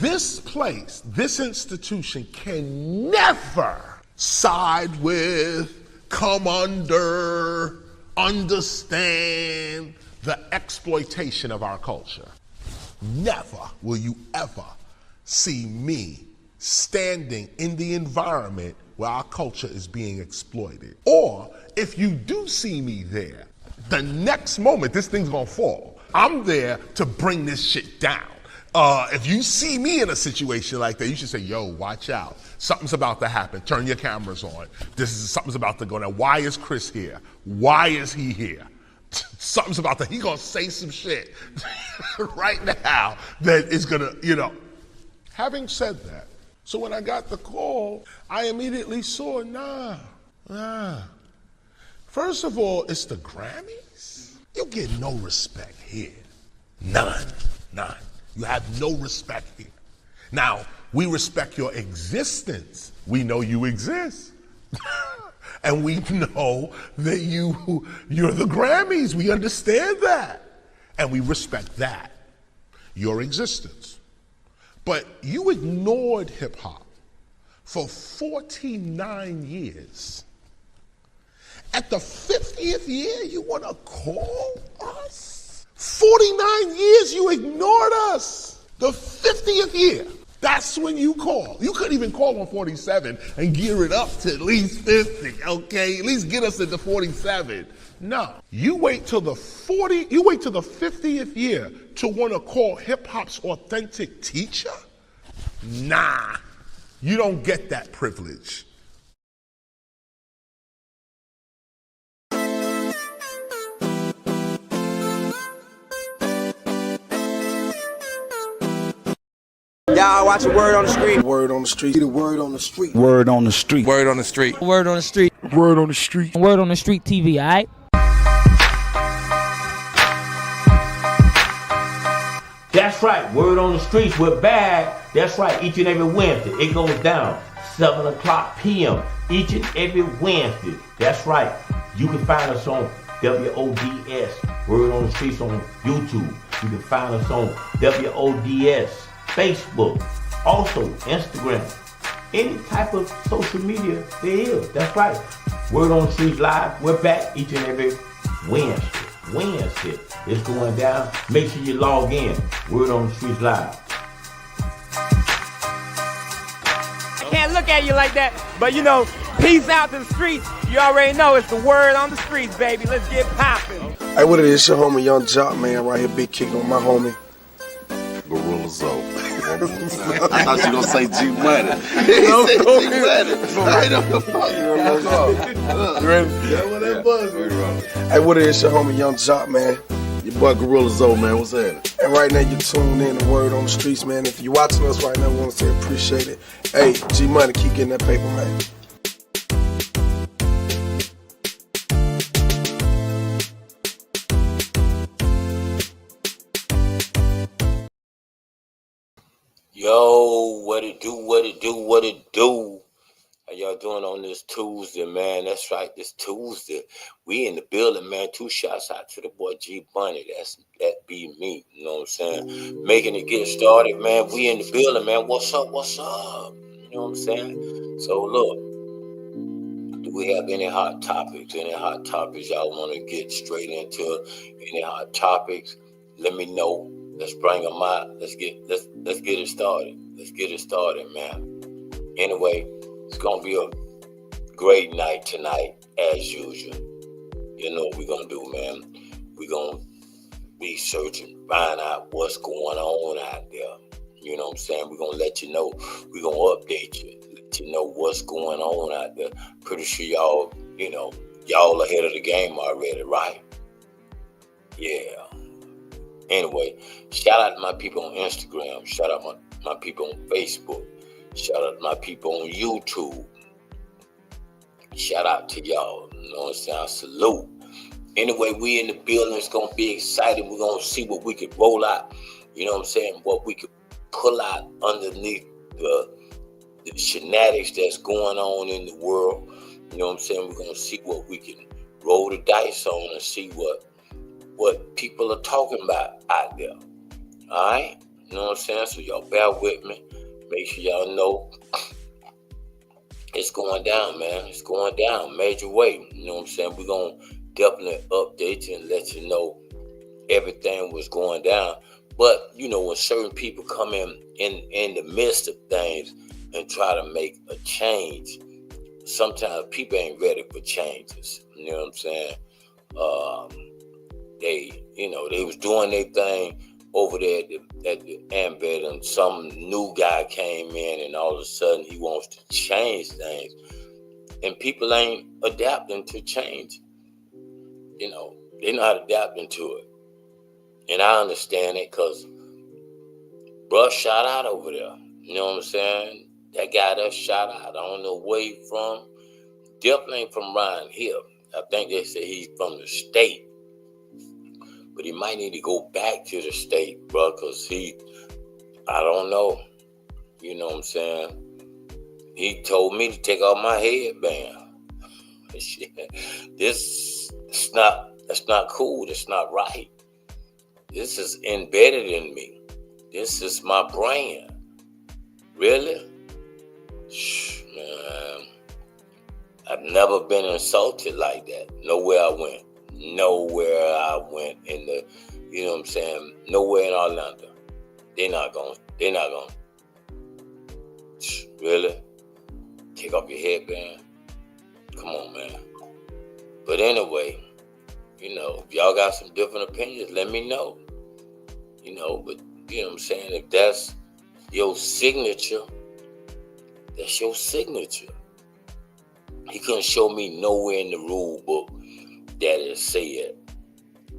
this place, this institution can never side with, come under, understand the exploitation of our culture. Never will you ever see me standing in the environment where our culture is being exploited. Or if you do see me there, the next moment this thing's gonna fall. I'm there to bring this shit down. If you see me in a situation like that, you should say, yo, watch out. Something's about to happen. Turn your cameras on. Something's about to go down. Why is Chris here? Why is he here? Something's about to, he gonna say some shit right now that is gonna, Having said that, so when I got the call, I immediately saw, nah. First of all, it's the Grammys. You get no respect here. None. You have no respect here. Now, we respect your existence. We know you exist. And we know that you're the Grammys. We understand that. And we respect that, your existence. But you ignored hip hop for 49 years. At the 50th year, you want to call us? 49 years you ignored us. The 50th year, that's when you call. You couldn't even call on 47 and gear it up to at least 50, okay? At least get us into 47. No, you wait till the 50th year to want to call hip hop's authentic teacher? Nah, you don't get that privilege. Y'all watching Word on the Street. Word on the street. The word on the street. Word on the street. Word on the street. Word on the street. Word on the street. Word on the street TV, alright? That's right, Word on the Streets, we're back. That's right, each and every Wednesday. It goes down 7 o'clock p.m. each and every Wednesday. That's right. You can find us on WODS, Word on the Streets on YouTube. You can find us on WODS, Facebook, also Instagram. Any type of social media there is. That's right. Word on the Streets Live. We're back each and every Wednesday. It's going down. Make sure you log in. Word on the Streets Live. I can't look at you like that, but peace out to the streets. You already know it's the word on the streets, baby. Let's get popping. Hey, what it is? Your homie Young Jock, man, right here, big kick on my homie. Gorilla Zoe. I thought you were going to say G Money. No, G Money. Right on the fuck. You ready? That's what that buzz. Hey, what it is? Your homie Young Jock, man. Your boy Gorilla Zoe, man. What's happening? And right now you tuned in to Word on the Streets, man. If you're watching us right now, we want to say appreciate it. Hey, G Money, keep getting that paper, man. Yo, what it do? How y'all doing on this Tuesday, man? That's right, this Tuesday. We in the building, man. 2 shots out to the boy G Bunny. That be me, you know what I'm saying? Making it get started, man. We in the building, man. What's up? You know what I'm saying? So look, do we have any hot topics? Y'all want to get straight into? Any hot topics? Let me know. Let's bring them out. Let's get it started. Man. Anyway, it's gonna be a great night tonight, as usual. You know what we're gonna do, man. We're gonna be searching, find out what's going on out there. You know what I'm saying? We're gonna let you know. We're gonna update you, let you know what's going on out there. Pretty sure y'all ahead of the game already, right? Yeah. Anyway, shout out to my people on Instagram. Shout out my people on Facebook. Shout out to my people on YouTube. Shout out to y'all. You know what I'm saying? Salute. Anyway, we in the building. It's going to be exciting. We're going to see what we could roll out. You know what I'm saying? What we could pull out underneath the shenanigans that's going on in the world. You know what I'm saying? We're going to see what we can roll the dice on and see what people are talking about out there. All right? You know what I'm saying? So y'all bear with me. Make sure y'all know it's going down, man. It's going down major way. You know what I'm saying? We're going to definitely update you and let you know everything was going down. But, you know, when certain people come in the midst of things and try to make a change, sometimes people ain't ready for changes. You know what I'm saying? They was doing their thing over there at the Ambed, and some new guy came in, and all of a sudden he wants to change things, and people ain't adapting to change. You know, they're not adapting to it, and I understand it because bruh shot out over there. You know what I'm saying? That guy that shot out, I don't know where he from. Definitely ain't from around here. I think they say he's from the state. But he might need to go back to the state, bro, because I don't know. You know what I'm saying? He told me to take off my headband. That's not cool. That's not right. This is embedded in me. This is my brand. Really? Man, I've never been insulted like that. Nowhere I went in the, you know what I'm saying, nowhere in Orlando. They're not going, really? Take off your headband? Come on, man. But anyway, you know, if y'all got some different opinions, let me know. You know, but, you know what I'm saying, if that's your signature, that's your signature. He couldn't show me nowhere in the rule book that it said,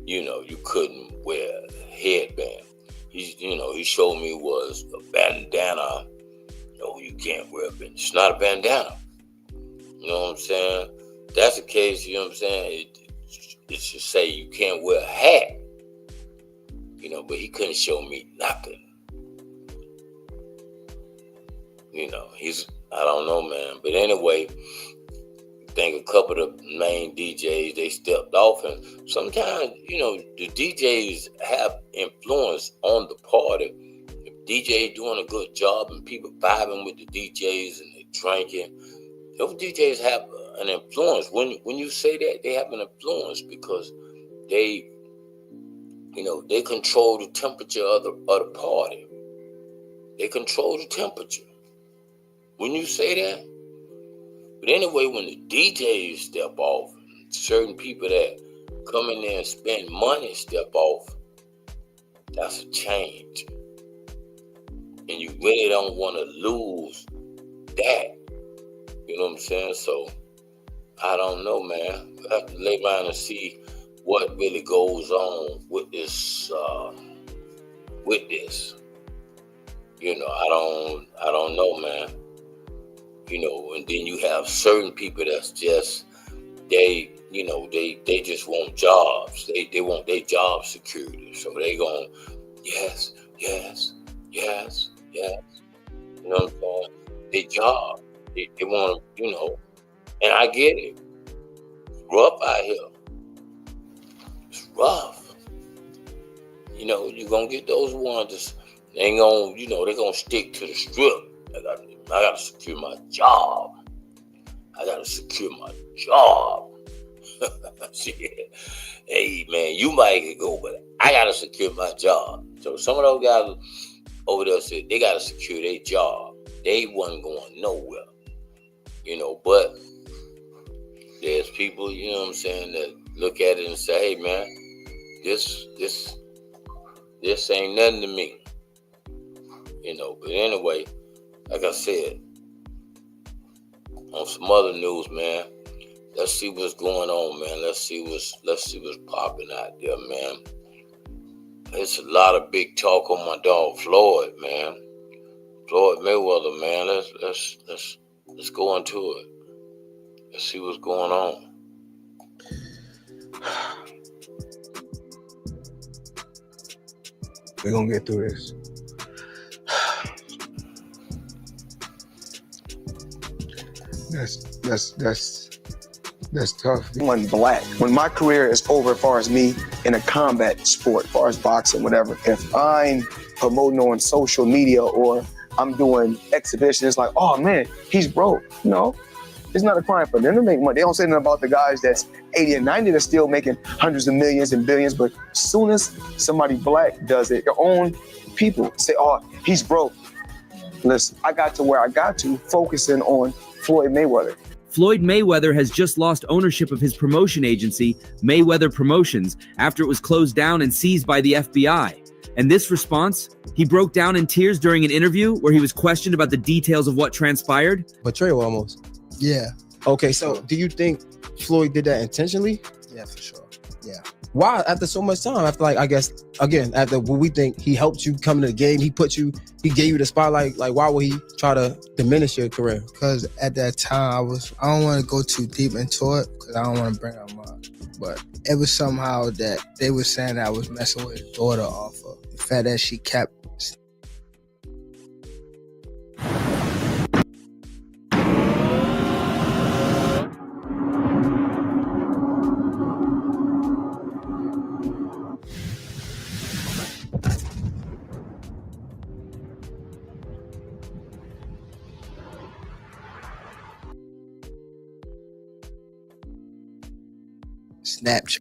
you know, you couldn't wear a headband. He showed me was a bandana. No, you can't wear a bandana. It's not a bandana. You know what I'm saying? If that's the case, you know what I'm saying? It should say you can't wear a hat. You know, but he couldn't show me nothing. You know, I don't know, man. But anyway, I think a couple of the main DJs, they stepped off, and sometimes, you know, the DJs have influence on the party. If DJ doing a good job and people vibing with the DJs and they drinking, those DJs have an influence. When you say that, they have an influence because they, you know, they control the temperature of the party. They control the temperature. When you say that. But anyway, when the DJs step off, certain people that come in there and spend money step off, that's a change. And you really don't want to lose that. You know what I'm saying? So, I don't know, man. I have to lay around and see what really goes on with this. You know, I don't know, man. You know, and then you have certain people that's just, they just want jobs. They want their job security. So they going, yes. You know what I'm saying? Their job. They want to, you know, and I get it. It's rough out here. It's rough. You know, you're going to get those ones that ain't going to, you know, they're going to stick to the strip. I got to secure my job. Shit. Hey, man, you might go, but I got to secure my job. So some of those guys over there said they got to secure their job. They wasn't going nowhere. You know, but there's people, you know what I'm saying, that look at it and say, hey, man, this ain't nothing to me. You know, but anyway, like I said, on some other news, man, let's see what's going on, man. Let's see what's popping out there, man. It's a lot of big talk on my dog Floyd, man. Floyd Mayweather, man. Let's go into it. Let's see what's going on. We're gonna get through this. That's tough. One black. When my career is over, as far as me in a combat sport, as far as boxing, whatever, if I'm promoting on social media or I'm doing exhibitions, it's like, oh man, he's broke. No, it's not a crime for them to make money. They don't say nothing about the guys that's 80 and 90 that's still making hundreds of millions and billions, but as soon as somebody black does it, your own people say, oh, he's broke. Listen, I got to where I got to focusing on Floyd Mayweather. Floyd Mayweather has just lost ownership of his promotion agency, Mayweather Promotions, after it was closed down and seized by the FBI. And this response, he broke down in tears during an interview where he was questioned about the details of what transpired. Betrayal almost. Yeah. Okay, so do you think Floyd did that intentionally? Yeah, for sure. Yeah. Why after so much time? After like, I guess, again, after what we think he helped you come to the game, he gave you the spotlight, like why would he try to diminish your career? Because at that time, I don't want to go too deep into it because I don't want to bring up but it was somehow that they were saying that I was messing with his daughter off of the fact that she kept. Snapchat.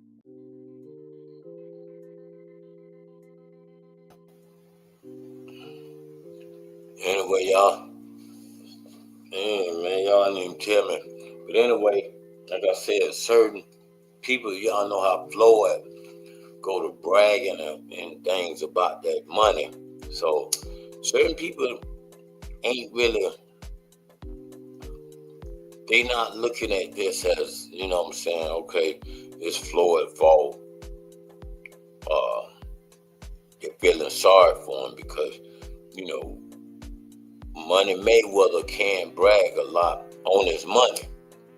Anyway, y'all. Man, y'all didn't even tell me. But anyway, like I said, certain people, y'all know how Floyd go to bragging and things about that money. So certain people ain't really, they not looking at this as, you know what I'm saying, okay, it's Floyd's fault. They're feeling sorry for him because, you know, Money Mayweather can brag a lot on his money.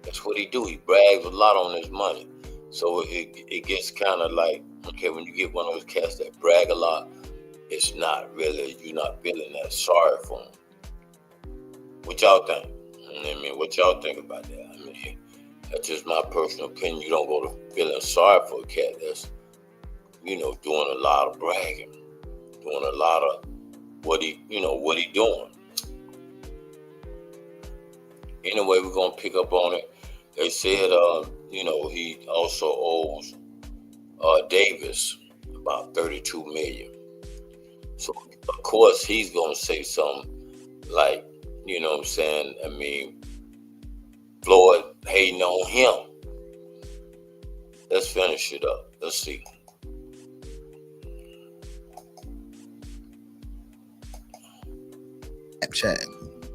That's what he do. He brags a lot on his money. So it gets kind of like, okay, when you get one of those cats that brag a lot, it's not really, you're not feeling that sorry for him. What y'all think? I mean, what y'all think about that? I mean, that's just my personal opinion. You don't go to feeling sorry for a cat that's, you know, doing a lot of bragging, doing a lot of what he doing. Anyway, we're gonna pick up on it. They said, you know, he also owes Davis about $32 million. So of course he's gonna say something like, you know what I'm saying? I mean, Floyd hating on him. Let's finish it up. Let's see. Snapchat.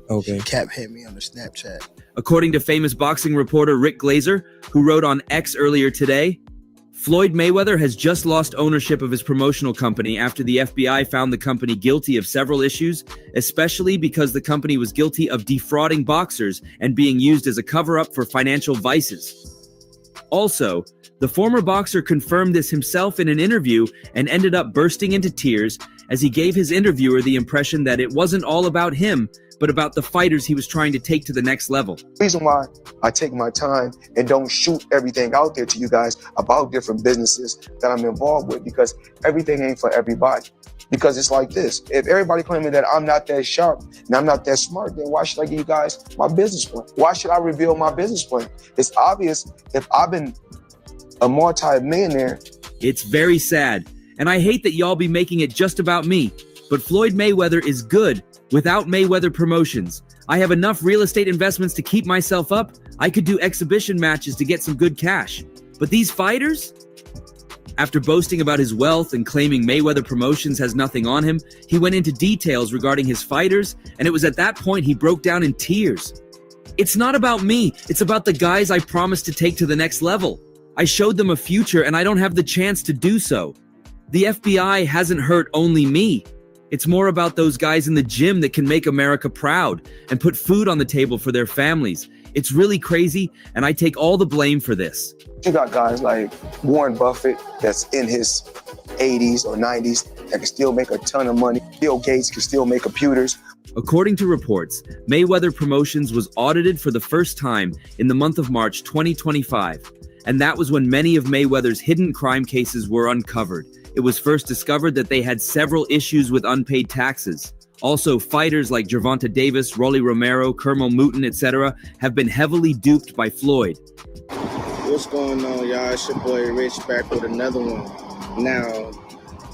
Okay. Cap hit me on the Snapchat. According to famous boxing reporter Rick Glazer, who wrote on X earlier today, Floyd Mayweather has just lost ownership of his promotional company after the FBI found the company guilty of several issues, especially because the company was guilty of defrauding boxers and being used as a cover-up for financial vices. Also, the former boxer confirmed this himself in an interview and ended up bursting into tears as he gave his interviewer the impression that it wasn't all about him, but about the fighters he was trying to take to the next level. The reason why I take my time and don't shoot everything out there to you guys about different businesses that I'm involved with, because everything ain't for everybody. Because it's like this, if everybody claiming that I'm not that sharp and I'm not that smart, then why should I give you guys my business plan? Why should I reveal my business plan? It's obvious if I've been a multi-millionaire. It's very sad, and I hate that y'all be making it just about me, but Floyd Mayweather is good without Mayweather Promotions. I have enough real estate investments to keep myself up. I could do exhibition matches to get some good cash. But these fighters? After boasting about his wealth and claiming Mayweather Promotions has nothing on him, he went into details regarding his fighters, and it was at that point he broke down in tears. It's not about me, it's about the guys I promised to take to the next level. I showed them a future and I don't have the chance to do so. The FBI hasn't hurt only me. It's more about those guys in the gym that can make America proud and put food on the table for their families. It's really crazy, and I take all the blame for this. You got guys like Warren Buffett that's in his 80s or 90s that can still make a ton of money. Bill Gates can still make computers. According to reports, Mayweather Promotions was audited for the first time in the month of March 2025, and that was when many of Mayweather's hidden crime cases were uncovered. It was first discovered that they had several issues with unpaid taxes. Also, fighters like Gervonta Davis, Rolly Romero, Kermel Mooten, etc. have been heavily duped by Floyd. What's going on, y'all? It's your boy Rich back with another one. Now,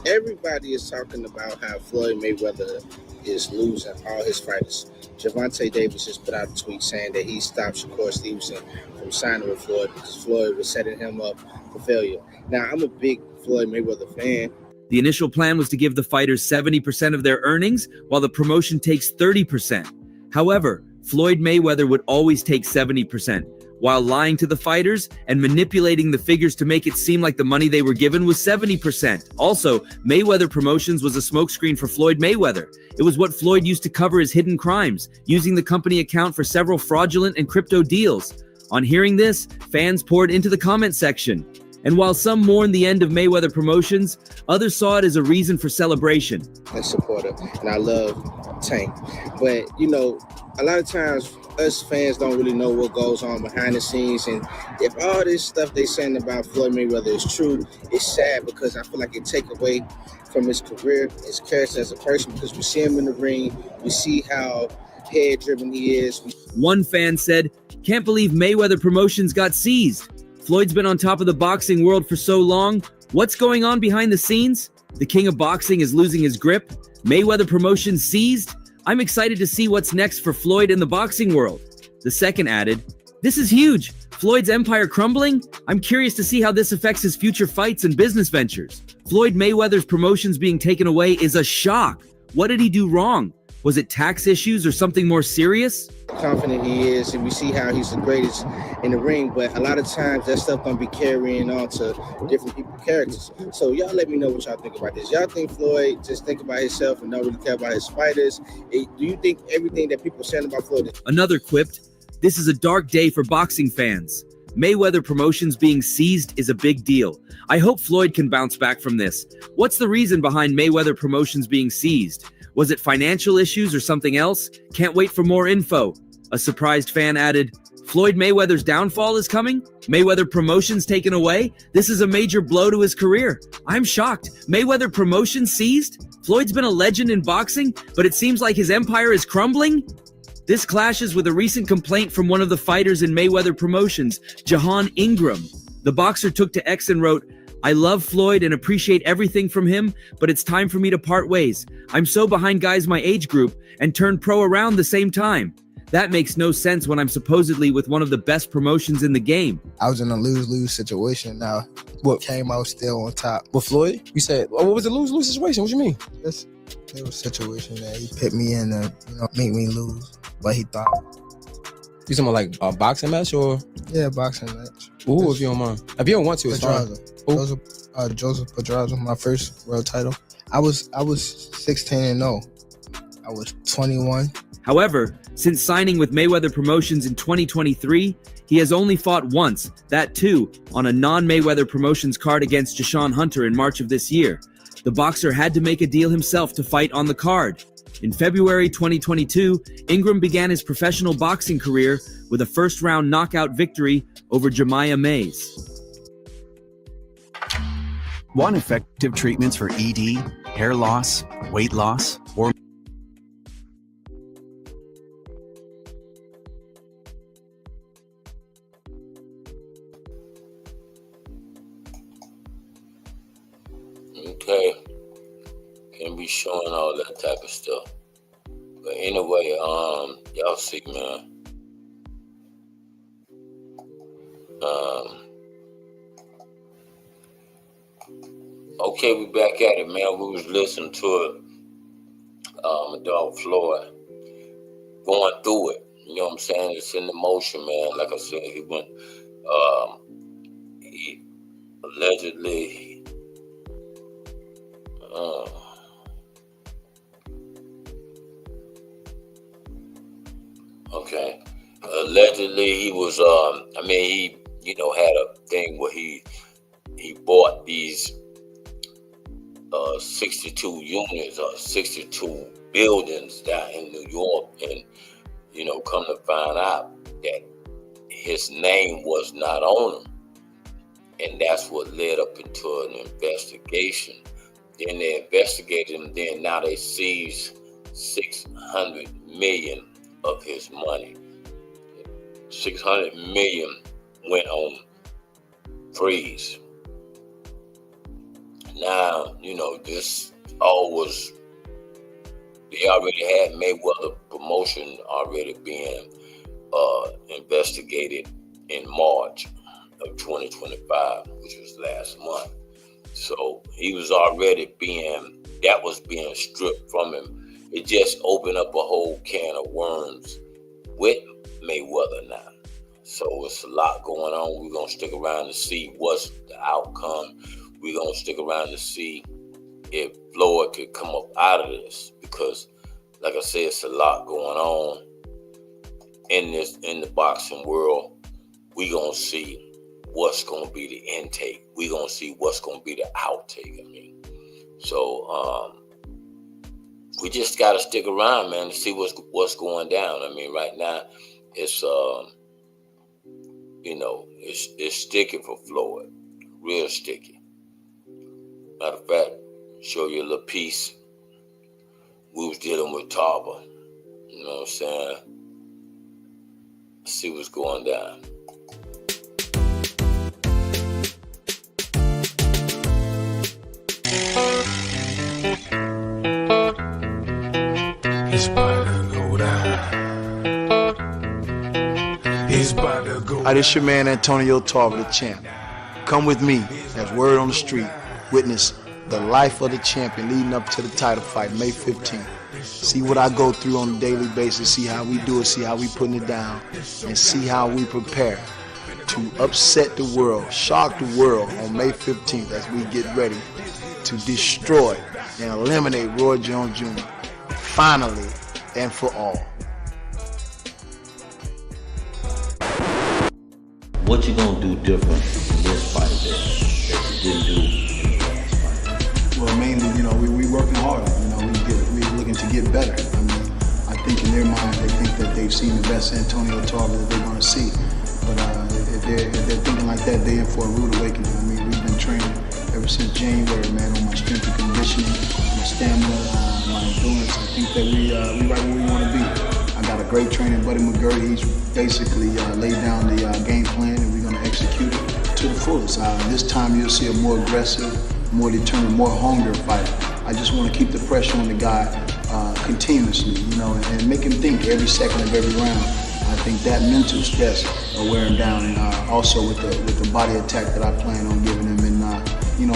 everybody is talking about how Floyd Mayweather is losing all his fighters. Gervonta Davis just put out a tweet saying that he stopped Shakur Stevenson from signing with Floyd because Floyd was setting him up for failure. Now, I'm a big Floyd Mayweather fan. The initial plan was to give the fighters 70% of their earnings, while the promotion takes 30%. However, Floyd Mayweather would always take 70%, while lying to the fighters and manipulating the figures to make it seem like the money they were given was 70%. Also, Mayweather Promotions was a smokescreen for Floyd Mayweather. It was what Floyd used to cover his hidden crimes, using the company account for several fraudulent and crypto deals. On hearing this, fans poured into the comment section. And while some mourned the end of Mayweather Promotions, others saw it as a reason for celebration. And supporter, and I love Tank. But, you know, a lot of times us fans don't really know what goes on behind the scenes. And if all this stuff they saying about Floyd Mayweather is true, it's sad because I feel like it take away from his career, his character as a person, because we see him in the ring, we see how head-driven he is. One fan said, "Can't believe Mayweather Promotions got seized. Floyd's been on top of the boxing world for so long. What's going on behind the scenes? The king of boxing is losing his grip. Mayweather Promotions seized. I'm excited to see what's next for Floyd in the boxing world." The second added, "This is huge. Floyd's empire crumbling? I'm curious to see how this affects his future fights and business ventures. Floyd Mayweather's promotions being taken away is a shock. What did he do wrong? Was it tax issues or something more serious?" Confident he is, and we see how he's the greatest in the ring, but a lot of times that stuff gonna be carrying on to different people's characters. So y'all let me know what y'all think about this. Y'all think Floyd just think about himself and don't really care about his fighters? Do you think everything that people are saying about Floyd is— Another quipped, "This is a dark day for boxing fans. Mayweather Promotions being seized is a big deal. I hope Floyd can bounce back from this. What's the reason behind Mayweather Promotions being seized? Was it financial issues or something else? Can't wait for more info." A surprised fan added, "Floyd Mayweather's downfall is coming? Mayweather Promotions taken away? This is a major blow to his career. I'm shocked. Mayweather Promotions seized? Floyd's been a legend in boxing, but it seems like his empire is crumbling?" This clashes with a recent complaint from one of the fighters in Mayweather Promotions, Jahan Ingram. The boxer took to X and wrote, "I love Floyd and appreciate everything from him, but it's time for me to part ways. I'm so behind guys my age group and turned pro around the same time. That makes no sense when I'm supposedly with one of the best promotions in the game." I was in a lose-lose situation. Now, what came out still on top. With Floyd? You said, what was a lose-lose situation? What you mean? It was a situation that he put me in to, make me lose. But he thought. You talking about like a boxing match or? Yeah, boxing match. Ooh, if you don't mind. If you don't want to, it's fine. Joseph Pedraza, my first world title. I was 16-0. I was 21. However, since signing with Mayweather Promotions in 2023, he has only fought once, that too, on a non-Mayweather Promotions card against Jashawn Hunter in March of this year. The boxer had to make a deal himself to fight on the card. In February 2022, Ingram began his professional boxing career with a first-round knockout victory over Jemiah Mays. Want effective treatments for ED, hair loss, weight loss, or Okay. Can't be showing all that type of stuff. But anyway, y'all see, man. Okay, we back at it, man. We was listening to it. My dog Floyd going through it. You know what I'm saying? It's in the motion, man. Like I said, he went. He allegedly. Okay. Allegedly, he was. He, had a thing where he bought these 62 units or 62 buildings down in New York, and come to find out that his name was not on them, and that's what led up into an investigation. Then they investigated him. Then now they seized $600 million of his money. $600 million went on freeze. Now, this all was, they already had Mayweather promotion already being investigated in March of 2025, which was last month. So he was already being stripped from him. It just opened up a whole can of worms with Mayweather now. So it's a lot going on. We're going to stick around to see what's the outcome. We're going to stick around to see if Floyd could come up out of this, because like I said, it's a lot going on in the boxing world. We're going to see what's going to be the intake. We're going to see what's going to be the outtake. So we just got to stick around, man, to see what's going down. Right now it's it's sticky for Floyd, real sticky. Matter of fact, show you a little piece. We was dealing with Tarver. You know what I'm saying? Let's see what's going down. It's about to go down. It's about to go down. Hi, this your man Antonio Tarver, the champ. Come with me as word on the street. Witness the life of the champion leading up to the title fight, May 15th. See what I go through on a daily basis, see how we do it, see how we putting it down, and see how we prepare to upset the world, shock the world on May 15th as we get ready to destroy and eliminate Roy Jones Jr. finally and for all. What you gonna do different in this fight that you didn't do? Well, mainly, we working hard. We're looking to get better. I think in their mind, they think that they've seen the best Antonio Tarver that they're going to see. But if they're thinking like that, they're in for a rude awakening. We've been training ever since January, man, on my strength and conditioning, my stamina, my endurance. I think that we right where we want to be. I got a great trainer, Buddy McGurdy. He's basically laid down the game plan, and we're going to execute it to the fullest. This time you'll see a more aggressive, more determined, more hungry fighter. I just want to keep the pressure on the guy continuously, and make him think every second of every round. I think that mental stress will wear him down, and also with the body attack that I plan on giving him. And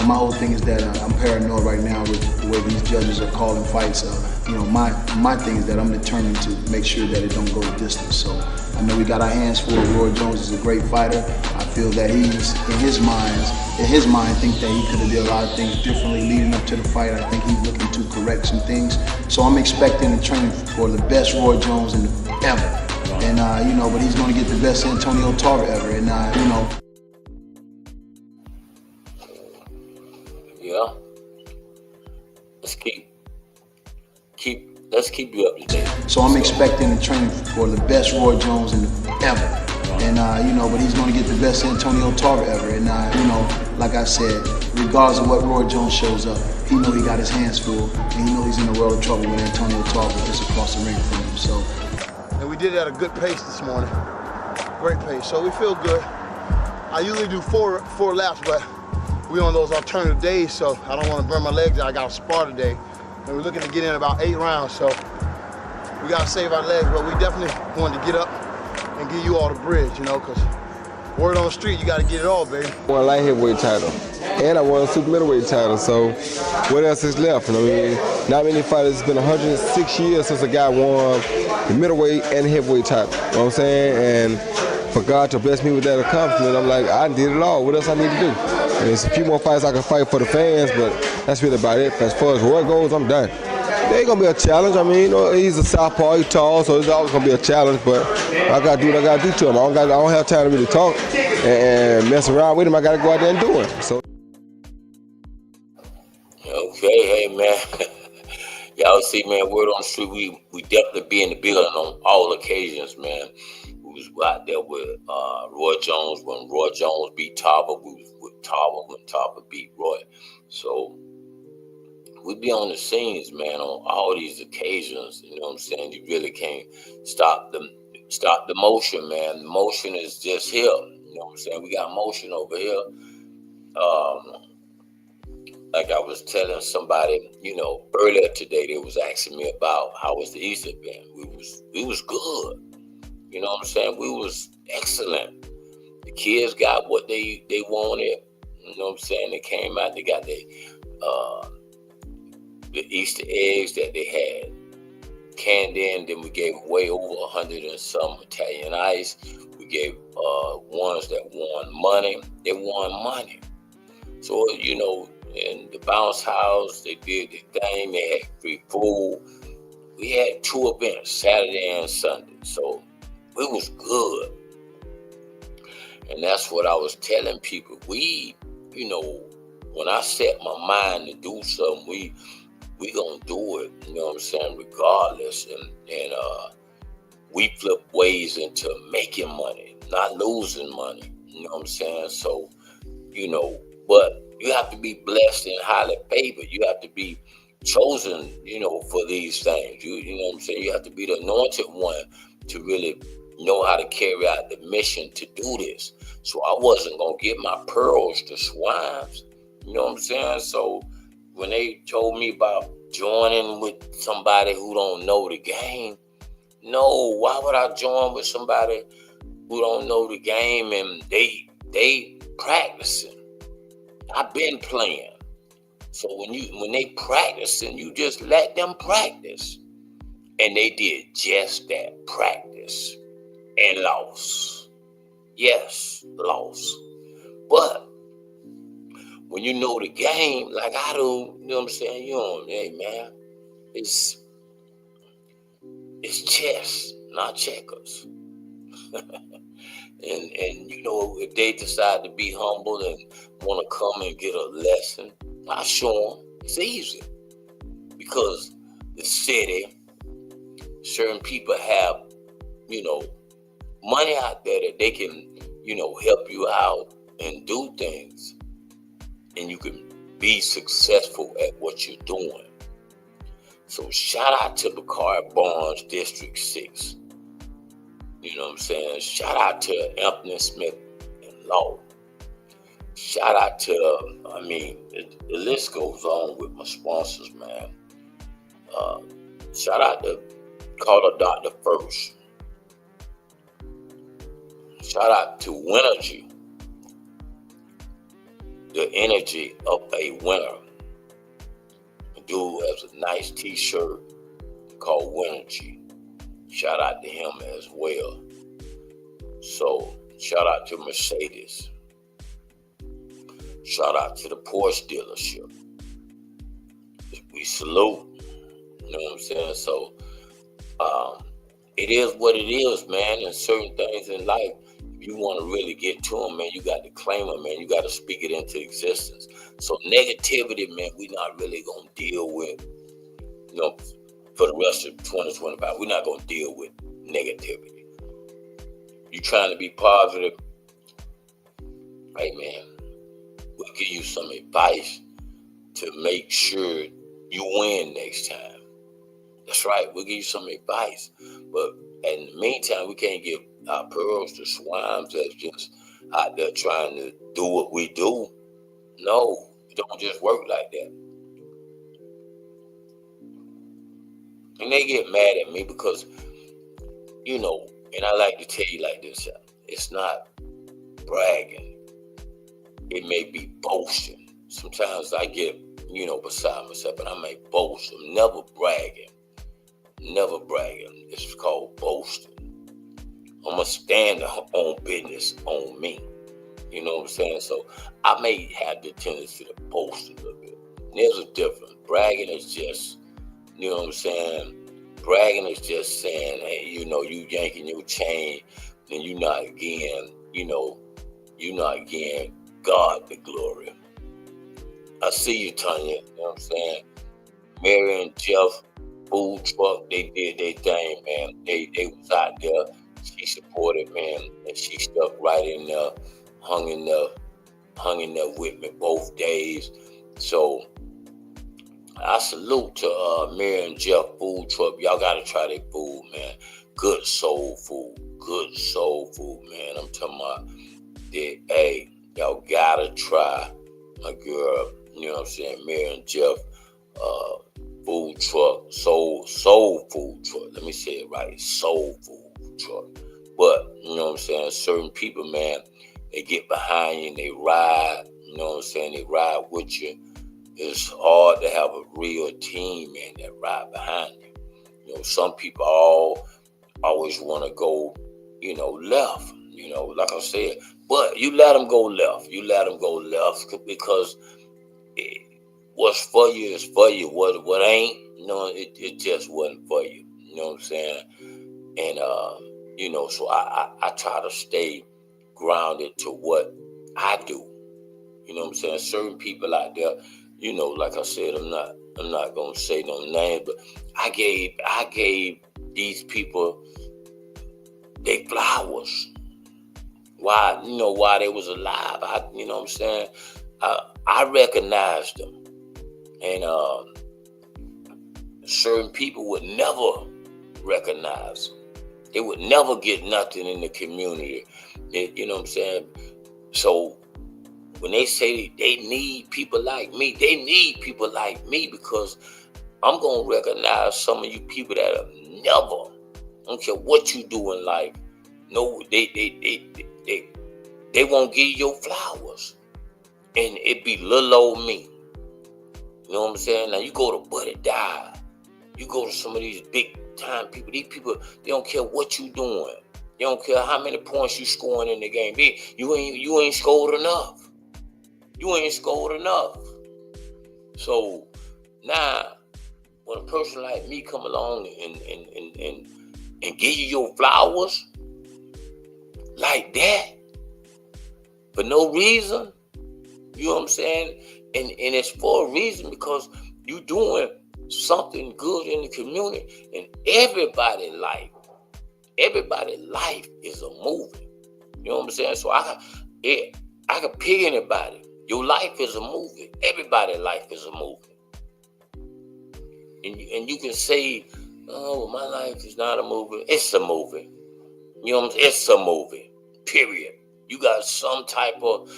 my whole thing is that I'm paranoid right now with the way these judges are calling fights. My thing is that I'm determined to make sure that it don't go the distance. So I know we got our hands full. Roy Jones is a great fighter. I feel that he's in his mind, think that he could have did a lot of things differently leading up to the fight. I think he's looking to correct some things. So I'm expecting and training for the best Roy Jones ever. And but he's going to get the best Antonio Tarver ever. And Yeah. Let's keep you up to date. So I'm expecting and training for the best Roy Jones ever. And but he's going to get the best Antonio Tarver ever. And like I said, regardless of what Roy Jones shows up, he know he got his hands full, and he know he's in the world of trouble with Antonio Tarver just across the ring from him. So. And we did it at a good pace this morning. Great pace. So we feel good. I usually do four laps, but we're on those alternative days, so I don't want to burn my legs out. I got a spar today, and we're looking to get in about 8 rounds, so we got to save our legs, but we definitely wanted to get up and give you all the bridge, because word on the street, you got to get it all, baby. I won a light heavyweight title, and I won a super middleweight title, so what else is left? Not many fighters. It's been 106 years since a guy won the middleweight and heavyweight title, you know what I'm saying? And for God to bless me with that accomplishment, I'm like, I did it all. What else I need to do? And there's a few more fights I can fight for the fans, but that's really about it. As far as Roy goes, I'm done. There's going to be a challenge. He's a southpaw, he's tall, so it's always going to be a challenge, but I got to do what I got to do to him. I don't have time to really talk and mess around with him. I got to go out there and do it. So. Okay. Hey, man. Y'all see, man, word on the street, we definitely be in the building on all occasions, man. We was out there with Roy Jones when Roy Jones beat Tarver. We was with Tarver when Tarver beat Roy. So we be on the scenes, man, on all these occasions. You know what I'm saying? You really can't stop the motion, man. The motion is just here. You know what I'm saying? We got motion over here. Like I was telling somebody, you know, earlier today, they was asking me about how was the Easter been. We was good. You know what I'm saying? We was excellent. The kids got what they wanted. You know what I'm saying? They came out, they got the Easter eggs that they had candy in. Then we gave away over 100 and some Italian ice. We gave ones that won money. They won money. So, you know, in the bounce house, they did the thing. They had free food. We had 2 events, Saturday and Sunday. So it was good. And that's what I was telling people. We, you know, when I set my mind to do something, we gonna do it. You know what I'm saying? Regardless. And we flip ways into making money, not losing money. You know what I'm saying? So, you know, but you have to be blessed and highly favored. You have to be chosen, you know, for these things. You know what I'm saying? You have to be the anointed one to really know how to carry out the mission to do this. So I wasn't going to give my pearls to swines. You know what I'm saying? So when they told me about joining with somebody who don't know the game, no, why would I join with somebody who don't know the game and they practicing? I've been playing. So when they practicing, you just let them practice. And they did just that, practice, and lost. Yes, lost. But when you know the game, like I do, you know what I'm saying? You know, hey man, it's chess, not checkers. And you know, if they decide to be humble and want to come and get a lesson, I show them it's easy. Because the city, certain people have, you know, money out there that they can, you know, help you out and do things. And you can be successful at what you're doing. So shout out to Bakari Barnes, District 6. You know what I'm saying? Shout out to Anthony Smith and Law. Shout out to, the list goes on with my sponsors, man. Shout out to Carter Dr. First. Shout out to Winergy, the energy of a winner. The dude has a nice t-shirt called Winergy. Shout out to him as well. So, shout out to Mercedes. Shout out to the Porsche dealership. We salute. You know what I'm saying? So, it is what it is, man. And certain things in life, if you want to really get to them, man, you got to claim them, man. You got to speak it into existence. So, negativity, man, we're not really going to deal with, you know, for the rest of 2025. We're not going to deal with negativity. You trying to be positive, right, man? We'll give you some advice to make sure you win next time. That's right, we'll give you some advice. But in the meantime, we can't give our pearls to swines that's just out there trying to do what we do. No, it don't just work like that. And they get mad at me because, you know, and I like to tell you like this, it's not bragging. It may be boasting. Sometimes I get, you know, beside myself and I may boast. I'm never bragging. Never bragging. It's called boasting. I'm going to stand on business on me. You know what I'm saying? So I may have the tendency to boast a little bit. There's a difference. Bragging is just, you know what I'm saying? Bragging is just saying, hey, you know, you yanking your chain and you're not getting, you know, you're not getting God the glory. I see you, Tanya. You know what I'm saying? Mary and Jeff, food truck, they did their thing, man. They was out there. She supported, man, and she stuck right in there, hung in there with me both days. So I salute to Mary and Jeff food truck. Y'all gotta try their food, man. Good soul food, man. I'm talking about that. Hey, y'all gotta try my girl. You know what I'm saying? Mary and Jeff food truck, soul food truck. Let me say it right, soul food truck. But you know what I'm saying? Certain people, man, they get behind you and they ride. You know what I'm saying? They ride with you. It's hard to have a real team, man, that ride behind you. You know, some people always want to go, you know, left. You know, like I said, but you let them go left. You let them go left because what's for you is for you. What ain't, you know, it just wasn't for you. You know what I'm saying? And you know, so I try to stay grounded to what I do. You know what I'm saying? Certain people out there, you know, like I said, I'm not gonna say no names, but I gave these people their flowers. Why, you know, while they was alive. You know what I'm saying? I recognized them. And certain people would never recognize them. They would never get nothing in the community. You know what I'm saying? So when they say they need people like me, they need people like me because I'm going to recognize some of you people that have never, I don't care what you do in life, no, they won't give you your flowers. And it be little old me. You know what I'm saying? Now you go to Buddy Dive. You go to some of these big time people. These people, they don't care what you doing. They don't care how many points you scoring in the game. You ain't scored enough. You ain't scored enough. So now, when a person like me come along and give you your flowers like that for no reason, you know what I'm saying? And it's for a reason because you doing something good in the community, and everybody's life is a movie. You know what I'm saying? So I can pick anybody. Your life is a movie. Everybody's life is a movie. And you can say, oh, my life is not a movie. It's a movie. You know what I'm saying? It's a movie. Period. You got some type of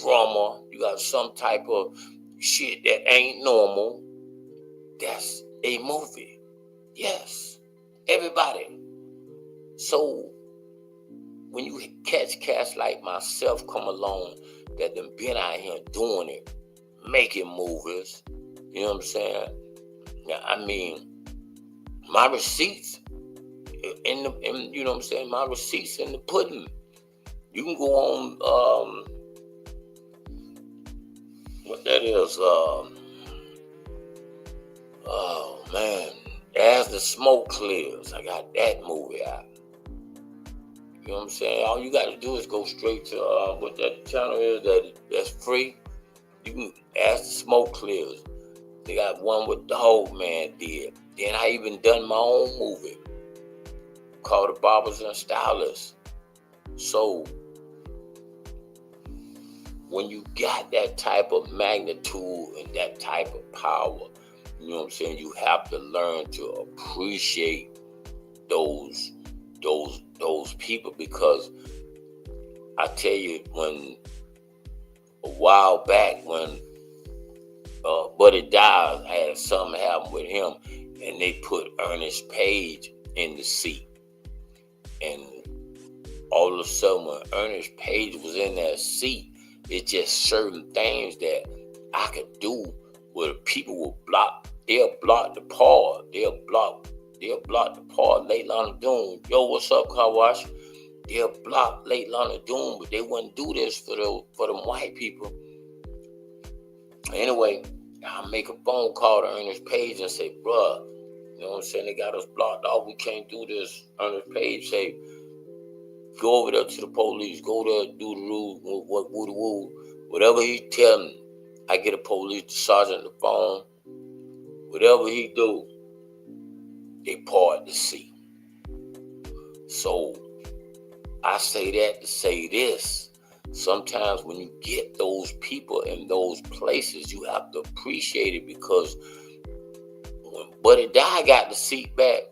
drama. You got some type of shit that ain't normal. That's a movie. Yes. Everybody. So when you catch cats like myself come along that done been out here doing it, making movies, you know what I'm saying? Now, I mean, my receipts in you know what I'm saying? My receipts in the pudding. You can go on what that is, oh man, As the Smoke Clears. I got that movie out. You know what I'm saying? All you got to do is go straight to what that channel is that's free. You can As the Smoke Clears. They got one with Dog Man did. Then I even done my own movie called The Barbers and Stylists. So when you got that type of magnitude and that type of power, you know what I'm saying, you have to learn to appreciate those people, because I tell you, when a while back when Buddy Dive had something happen with him, and they put Ernest Page in the seat, and all of a sudden when Ernest Page was in that seat, it's just certain things that I could do where people will block. They'll block the paw. They'll block the paw. Leilani Doom. Yo, what's up, Car Wash? They'll block Leilani Doom, but they wouldn't do this for them white people. Anyway, I'll make a phone call to Ernest Page and say, bruh, you know what I'm saying? They got us blocked off. We can't do this. Ernest Page say, go over there to the police. Go there, do the rule, whatever he tell me. I get a police sergeant on the phone. Whatever he do, they part the sea. So I say that to say this. Sometimes when you get those people in those places, you have to appreciate it, because when Buddy Die got the seat back,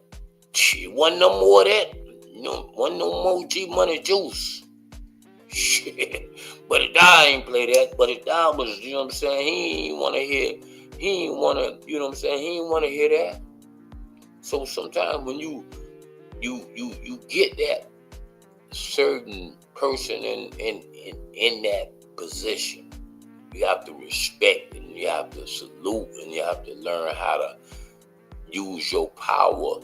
it wasn't no more of that. Wasn't no more G Money Juice. Shit. Buddy Die ain't play that. Buddy Die was, you know what I'm saying? He ain't want to hear that. So sometimes when you get that certain person in that position, you have to respect, and you have to salute, and you have to learn how to use your power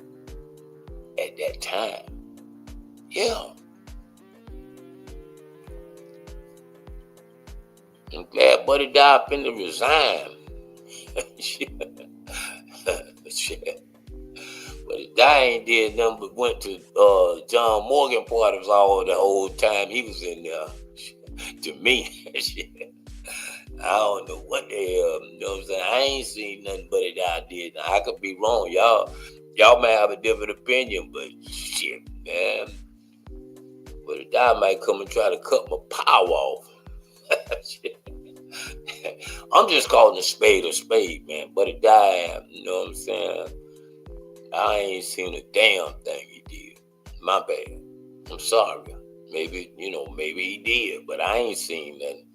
at that time. Yeah. I'm glad Buddy Die finna resign. Shit. But Buddy Die ain't did nothing but went to John Morgan parties all the whole time he was in there. To me, I don't know what the hell, you know what I'm saying? I ain't seen nothing Buddy Die did. Now, I could be wrong. Y'all may have a different opinion, but shit, man. Buddy Die might come and try to cut my power off. I'm just calling a spade, man. Buddy Die, you know what I'm saying? I ain't seen a damn thing he did. My bad. I'm sorry. Maybe he did, but I ain't seen nothing.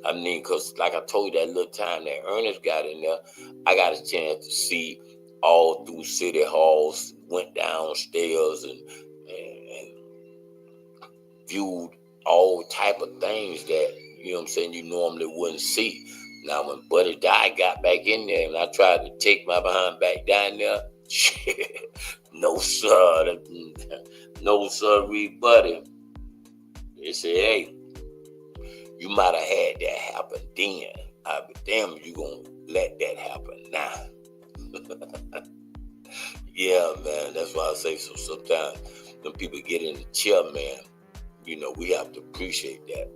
I mean, because like I told you, that little time that Ernest got in there, I got a chance to see all through City Halls, went downstairs and viewed all type of things that, you know what I'm saying, you normally wouldn't see. Now, when Buddy Die got back in there and I tried to take my behind back down there, shit, no sir, Buddy. They said, hey, you might have had that happen then. I'll be damned if you gonna let that happen now. Yeah, man, that's why I say so. Sometimes when people get in the chair, man, you know, we have to appreciate that.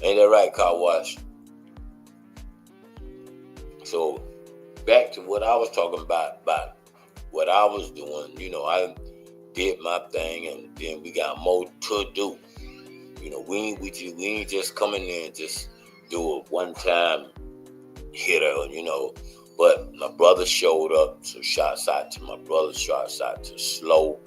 Ain't that right, Car Wash? So back to what I was talking about what I was doing. You know, I did my thing, and then we got more to do. You know, we ain't just come in there and just do a one-time hitter, you know. But my brother showed up, so shouts out to my brother, shouts out to Slow.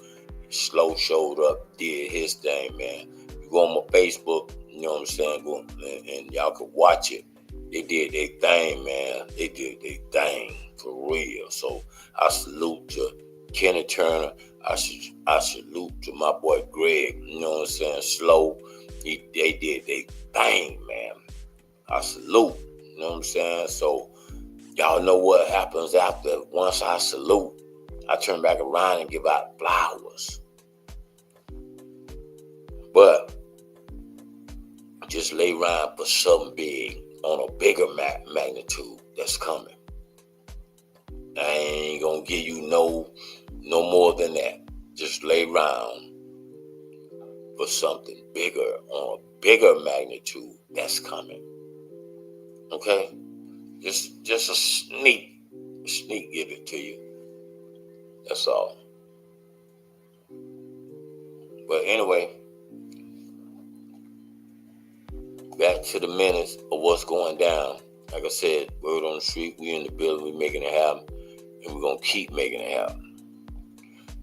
Slow showed up, did his thing, man. You go on my Facebook, you know what I'm saying, go, and y'all can watch it. They did their thing, man. They did their thing for real. So I salute to Kenny Turner. I salute to my boy Greg, you know what I'm saying, Slow. They did their thing, man. I salute, you know what I'm saying? So y'all know what happens after. Once I salute, I turn back around and give out flowers. But just lay around for something big on a bigger magnitude that's coming. I ain't gonna give you no more than that. Just lay around for something bigger on a bigger magnitude that's coming. Okay? Just a sneak give it to you. That's all. But anyway, back to the minutes of what's going down. Like I said, word on the street, we in the building, we making it happen, and we're going to keep making it happen.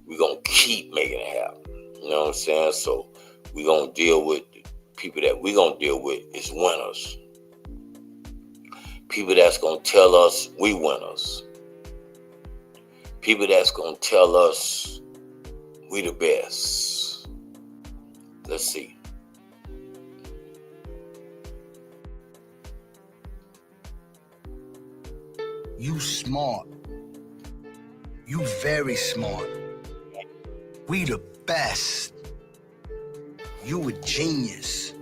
We're going to keep making it happen. You know what I'm saying? So we're going to deal with the people that we're going to deal with is winners. People that's going to tell us we winners. People that's going to tell us we the best. Let's see. You smart. You very smart. We the best. You a genius.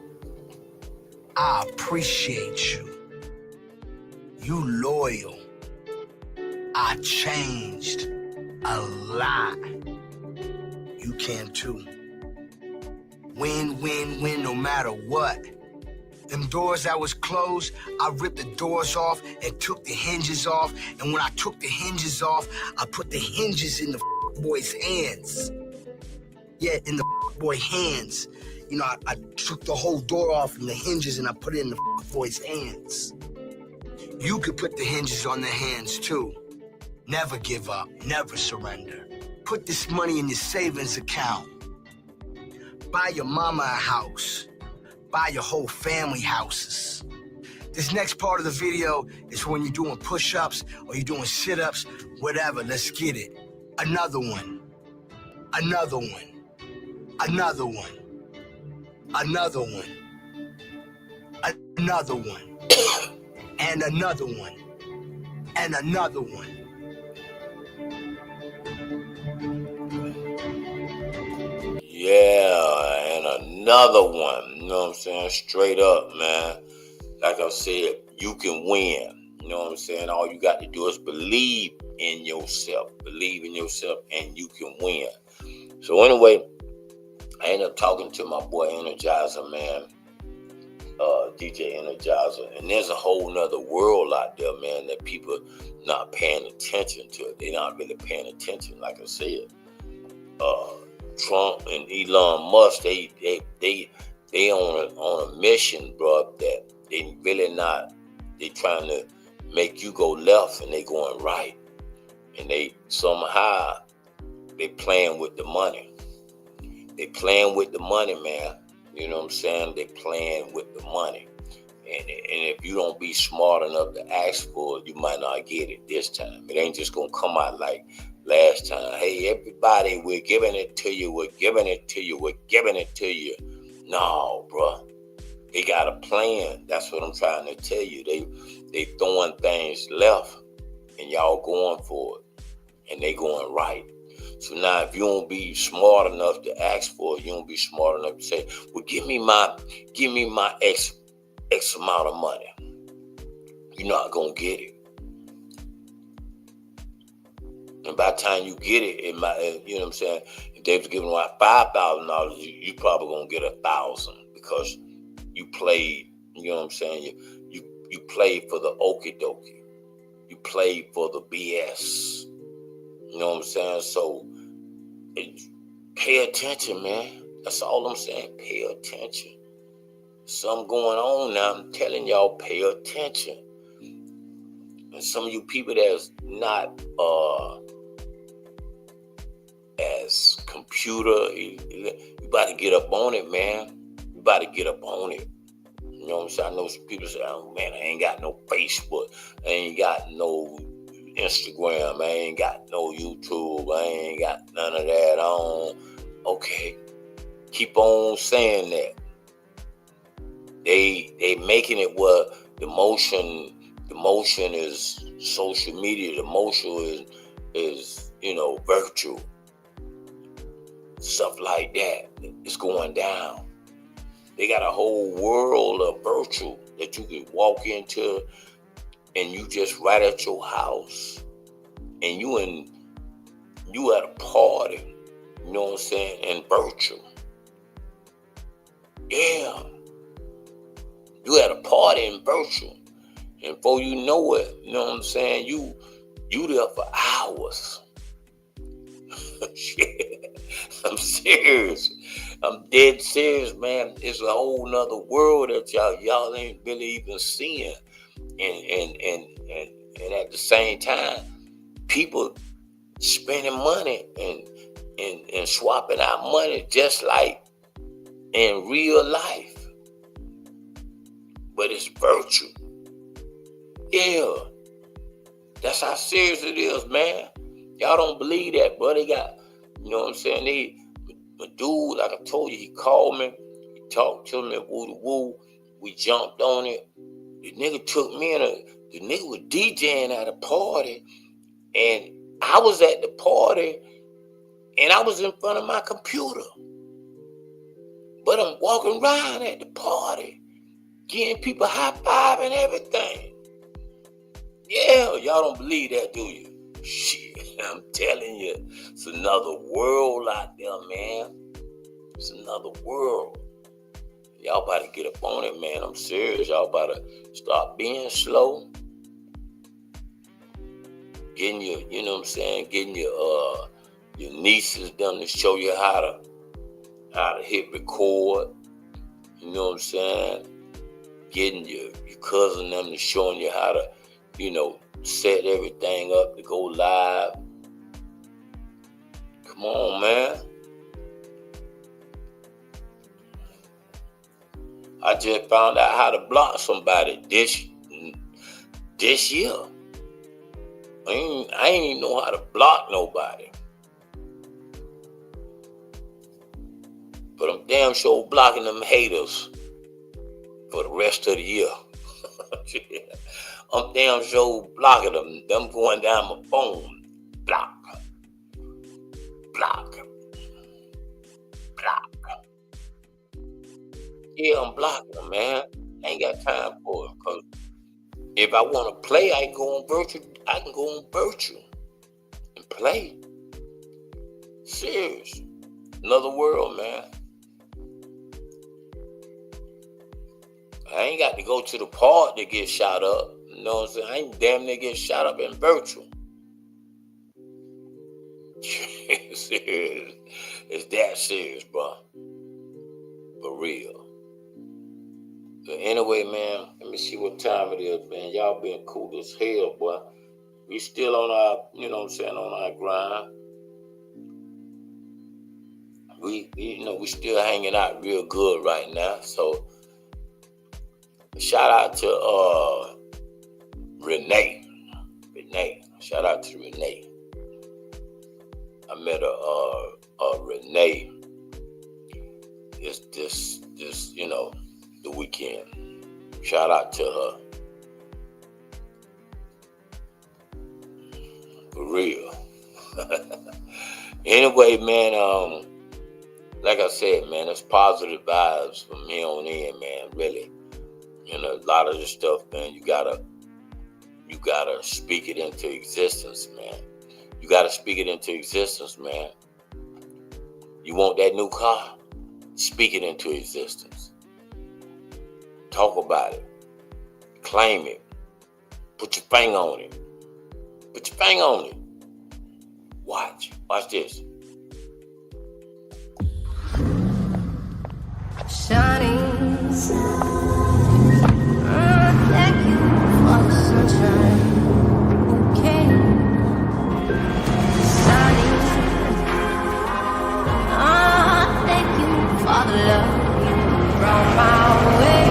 I appreciate you. You loyal. I changed a lot. You can too. Win, win, win no matter what. Them doors that was closed, I ripped the doors off and took the hinges off. And when I took the hinges off, I put the hinges in the boy's hands. Yeah, in the boy hands. You know, I took the whole door off from the hinges and I put it in the boy's hands. You could put the hinges on their hands too. Never give up, never surrender. Put this money in your savings account. Buy your mama a house. Buy your whole family houses. This next part of the video is when you're doing push-ups or you're doing sit-ups, whatever, let's get it. Another one. Another one. Another one. Another one. Another one. And another one. And another one. Yeah, and another one. You know what I'm saying? Straight up, man. Like I said, you can win. You know what I'm saying? All you got to do is believe in yourself. Believe in yourself and you can win. So anyway, I ended up talking to my boy Energizer, man. DJ Energizer. And there's a whole nother world out there, man, that people not paying attention to. They're not really paying attention, like I said. Trump and Elon Musk, they on a mission, bro, that they really not, they trying to make you go left and they going right. And they somehow, they playing with the money. They playing with the money, man. You know what I'm saying? They playing with the money. And if you don't be smart enough to ask for it, you might not get it this time. It ain't just going to come out like last time. Hey, everybody, we're giving it to you. We're giving it to you. We're giving it to you. No, bro. They got a plan. That's what I'm trying to tell you. They throwing things left and y'all going for it. And they going right. So now if you don't be smart enough to ask for it, you don't be smart enough to say, well, give me my X amount of money. You're not gonna get it. And by the time you get it, it might, you know what I'm saying? If they was giving away $5,000, you probably gonna get 1,000 because you played, you know what I'm saying? You played for the okie dokie. You played for the BS. You know what I'm saying? So pay attention, man. That's all I'm saying. Pay attention. Something going on now. I'm telling y'all, pay attention. And some of you people that's not as computer, you about to get up on it, man. You about to get up on it. You know what I'm saying? I know some people say, oh man, I ain't got no Facebook. I ain't got no Instagram. I ain't got no YouTube. I ain't got none of that on. Okay. Keep on saying that. They making it where the motion is social media. The motion is virtual. Stuff like that. It's going down. They got a whole world of virtual that you can walk into and you just right at your house. And you at a party. You know what I'm saying? And virtual. Yeah. You at a party in virtual. And before you know it, you know what I'm saying? You there for hours. Shit. I'm serious. I'm dead serious, man. It's a whole nother world that y'all ain't really even seeing. And at the same time, people spending money and swapping out money just like in real life. But it's virtual. Yeah. That's how serious it is, man. Y'all don't believe that, bro. They got, you know what I'm saying? My dude, like I told you, he called me. He talked to me at Woo to Woo. We jumped on it. The nigga took me the nigga was DJing at a party. And I was at the party. And I was in front of my computer. But I'm walking around at the party. Getting people high five and everything. Yeah, y'all don't believe that, do you? Shit, I'm telling you, it's another world out there, man. It's another world. Y'all about to get up on it, man. I'm serious. Y'all about to stop being slow. Getting your, you know what I'm saying, getting your nieces done to show you how to hit record. You know what I'm saying? Getting your cousin them to showing you how to, you know, set everything up to go live. Come on, man. I just found out how to block somebody this year. I ain't even know how to block nobody. But I'm damn sure blocking them haters for the rest of the year. I'm damn sure blocking them. Them going down my phone. Block. Yeah, I'm blocking them, man. I ain't got time for it. Cause if I want to play, I can go on virtual and play. Serious. Another world, man. I ain't got to go to the park to get shot up. You know what I'm saying? I ain't damn near get shot up in virtual. Serious. It's that serious, bro. For real. So anyway, man, let me see what time it is, man. Y'all been cool as hell, boy. We still on our, you know what I'm saying, on our grind. We still hanging out real good right now. So shout out to Renee. Shout out to Renee. I met Renee this you know, the weekend. Shout out to her. For real. Anyway, man, like I said, man, it's positive vibes from here on in, man, really. You know, a lot of this stuff, man, you gotta speak it into existence, man. You gotta speak it into existence, man. You want that new car? Speak it into existence. Talk about it. Claim it. Put your finger on it. Watch this. Shining sun, thank you for the sunshine. Okay, shining sun, thank you for the love you brought my way.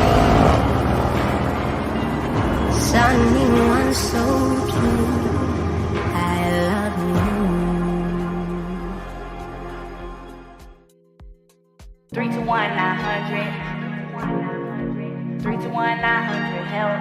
Shining one so true, I love you. 321-900. 321-900, help.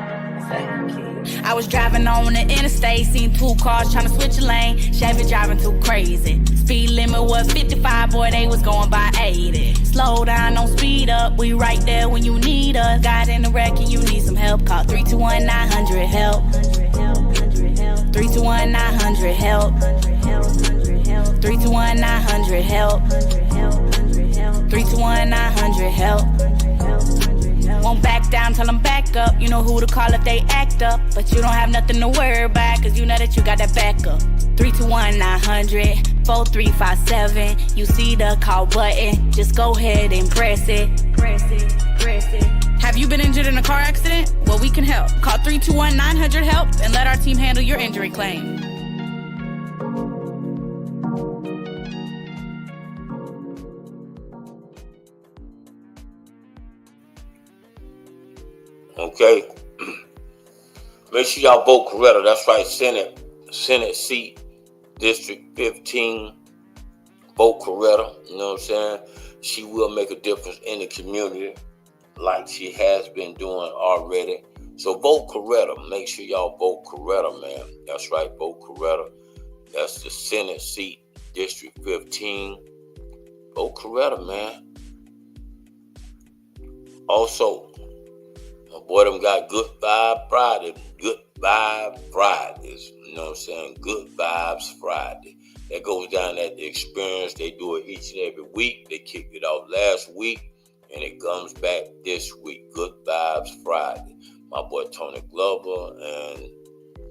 I was driving on the interstate, seen two cars trying to switch a lane. Chevy driving too crazy. Speed limit was 55, boy, they was going by 80. Slow down, don't speed up. We right there when you need us. Got in the wreck and you need some help. Call 321-900, help. 321-900, help. 321-900, help. 321-900, help. Won't back down till I'm back up. You know who to call if they act up. But you don't have nothing to worry about, cause you know that you got that backup. 321-900, 4357. You see the call button, just go ahead and press it. Have you been injured in a car accident? Well, we can help. Call 321-900-HELP and let our team handle your injury claim. Okay. Make sure y'all vote Coretta. That's right, Senate seat, District 15. Vote Coretta. You know what I'm saying? She will make a difference in the community like she has been doing already. So vote Coretta. Make sure y'all vote Coretta, man. That's right, vote Coretta. That's the Senate seat, District 15. Vote Coretta, man. Also, my boy them got Good Vibe Friday. Good Vibe Fridays. You know what I'm saying? Good Vibes Friday. That goes down at the Experience. They do it each and every week. They kicked it off last week. and it comes back this week. Good Vibes Friday. My boy Tony Glover and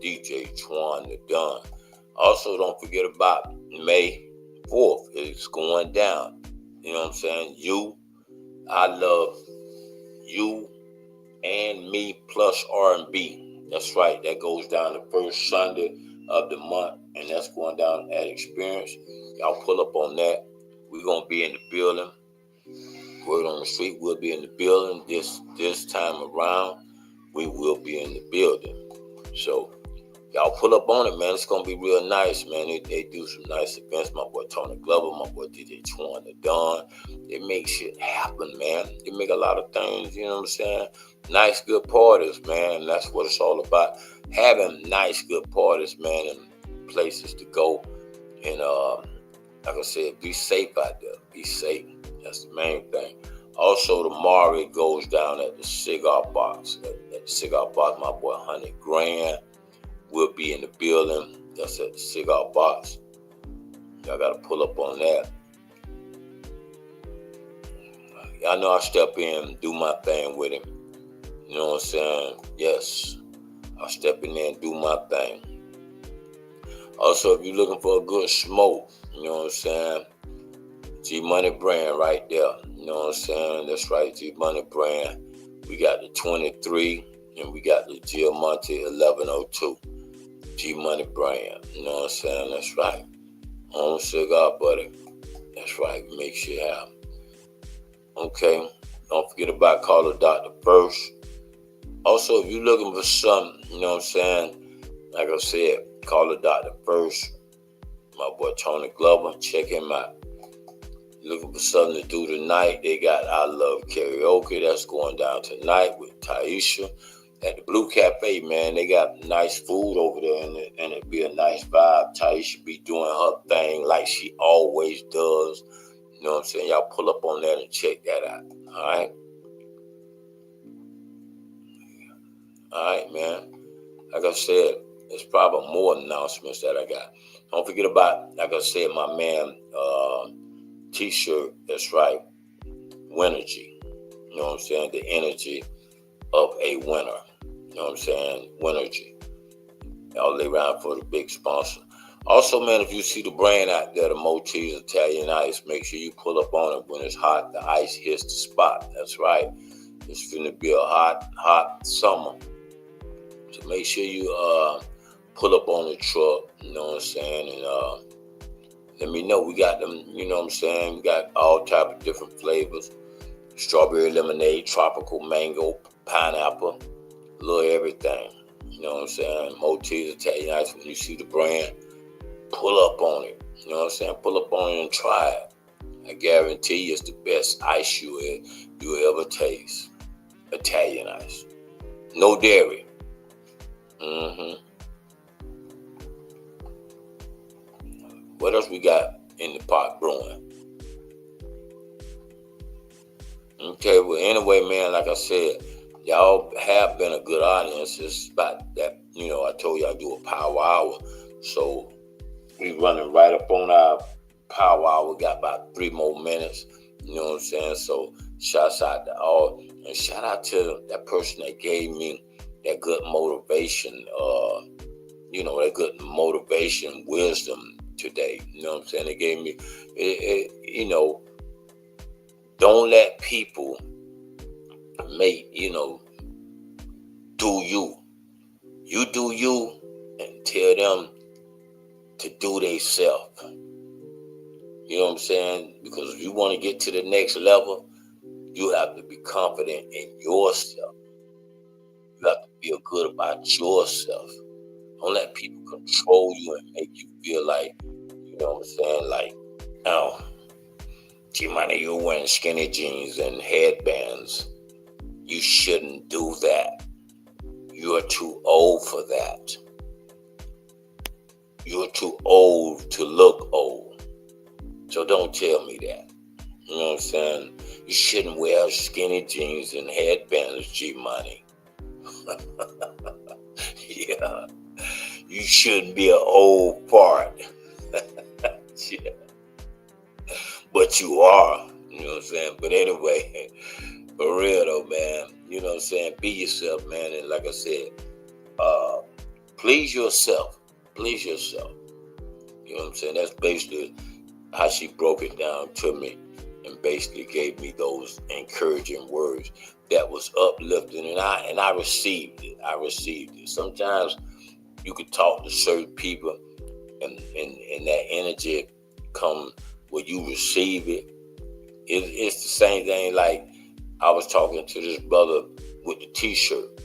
DJ Twan the Don. Also, don't forget about May 4th. It's going down. You know what I'm saying? I love you and me plus R&B. That's right. That goes down the first Sunday of the month, and that's going down at Experience. Y'all pull up on that. We're going to be in the building. Word on the street, we'll be in the building this time around. We will be in the building. So y'all pull up on it, man. It's going to be real nice, man. They do some nice events. My boy Tony Glover, my boy DJ Twan the Don. They make shit happen, man. They make a lot of things, you know what I'm saying? Nice, good parties, man. And that's what it's all about. Having nice, good parties, man, and places to go. And like I said, be safe out there. Be safe. That's the main thing. Also, tomorrow it goes down at the Cigar Box. At the Cigar Box, my boy Honey Grand will be in the building. That's at the Cigar Box. Y'all got to pull up on that. Y'all know I step in and do my thing with him. You know what I'm saying? Yes. I step in there and do my thing. Also, if you're looking for a good smoke, you know what I'm saying? G Money brand right there. You know what I'm saying? That's right, G Money brand. We got the 23 and we got the Giamonte 1102. G Money brand. You know what I'm saying? That's right. Home cigar, buddy. That's right. Make shit happen. Okay. Don't forget about Call the Doctor first. Also, if you're looking for something, you know what I'm saying? Like I said, Call the Doctor first. My boy Tony Glover, check him out. Looking for something to do tonight, they got I Love Karaoke. That's going down tonight with Taisha at the Blue Cafe, man. They got nice food over there, and it'd be a nice vibe. Taisha be doing her thing like she always does. You know what I'm saying? Y'all pull up on that and check that out. All right? All right, man. Like I said, there's probably more announcements that I got. Don't forget about, like I said, my man, T-shirt, that's right, Winergy. You know what I'm saying? The energy of a winner. You know what I'm saying? Winergy. Y'all lay around for the big sponsor. Also, man, if you see the brand out there, the Mote's Italian Ice, make sure you pull up on it when it's hot. The ice hits the spot. That's right. It's finna be a hot summer. So make sure you pull up on the truck. You know what I'm saying? And let me know. We got them, you know what I'm saying? We got all type of different flavors. Strawberry lemonade, tropical mango, pineapple, a little everything. You know what I'm saying? Mote's Italian Ice. When you see the brand, pull up on it. You know what I'm saying? Pull up on it and try it. I guarantee you it's the best ice you ever taste. Italian ice. No dairy. What else we got in the pot brewing? Okay, well, anyway, man, like I said, y'all have been a good audience. It's about that, you know, I told you I do a power hour. So we running right up on our power hour. We got about 3 more minutes. You know what I'm saying? So shouts out to all. And shout out to that person that gave me that good motivation, you know, that good motivation, wisdom today. You know what I'm saying? They gave me, you know, don't let people make, you know, do you. You do you and tell them to do they self. You know what I'm saying? Because if you want to get to the next level, you have to be confident in yourself. You have to feel good about yourself. Don't let people control you and make you feel like, you know what I'm saying, like, oh, G-Money, you're wearing skinny jeans and headbands. You shouldn't do that. You're too old for that. You're too old to look old. So don't tell me that. You know what I'm saying? You shouldn't wear skinny jeans and headbands, G-Money. Yeah. You shouldn't be an old fart. Yeah. But you are. You know what I'm saying? But anyway, For real though, man. You know what I'm saying? Be yourself, man. And like I said, please yourself. Please yourself. You know what I'm saying? That's basically how she broke it down to me and basically gave me those encouraging words that was uplifting, and I received it. I received it. Sometimes you could talk to certain people and that energy come when you receive it. It's the same thing like I was talking to this brother with the t-shirt.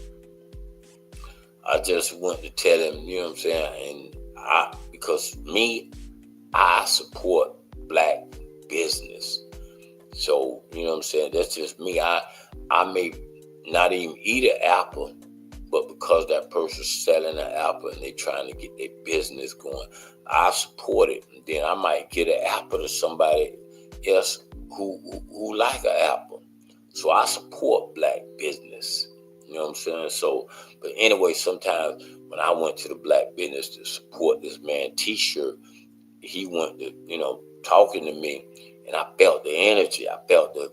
I just went to tell him, you know what I'm saying, and because I support black business. So, you know what I'm saying, that's just me. I may not even eat an apple, but because that person's selling an apple and they trying to get their business going, I support it. And then I might get an apple to somebody else who like an apple. So I support black business. You know what I'm saying? So, but anyway, sometimes when I went to the black business to support this man t-shirt, he went to, you know, talking to me, and I felt the energy. I felt the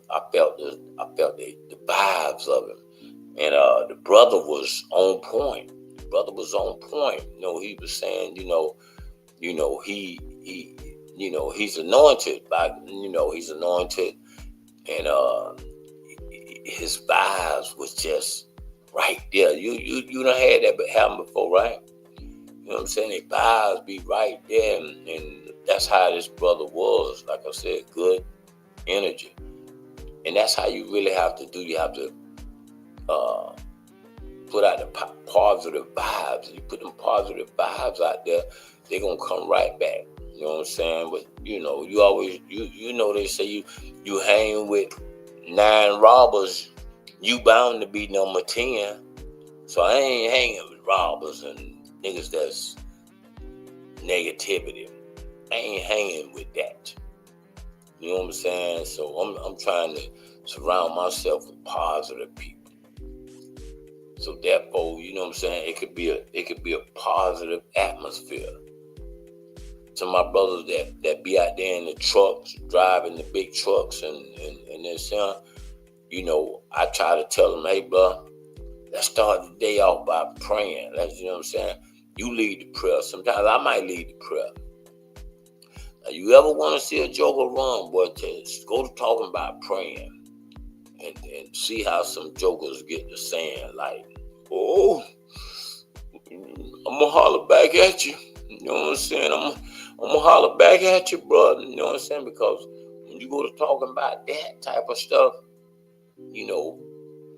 vibes of him. And the brother was on point. You know, he was saying, he's anointed by, he's anointed, and his vibes was just right there. You done had that happen before, right? You know what I'm saying? Their vibes be right there, and that's how this brother was. Like I said, good energy. And that's how you really have to do. You have to put out the positive vibes. You put them positive vibes out there, they're going to come right back. You know what I'm saying? But, you always, they say you hang with 9 robbers, you bound to be number 10. So I ain't hanging with robbers and niggas that's negativity. I ain't hanging with that. You know what I'm saying? So I'm trying to surround myself with positive people. So therefore, you know what I'm saying, it could be a positive atmosphere. To my brothers that be out there in the trucks, driving the big trucks and this, I try to tell them, hey, bro, let's start the day off by praying. You know what I'm saying? You lead the prayer. Sometimes I might lead the prayer. Now, you ever want to see a joker run, boy, go to talking about praying and see how some jokers get to saying, like, oh, I'm going to holler back at you. You know what I'm saying? I'm going to holler back at you, brother. You know what I'm saying? Because when you go to talking about that type of stuff,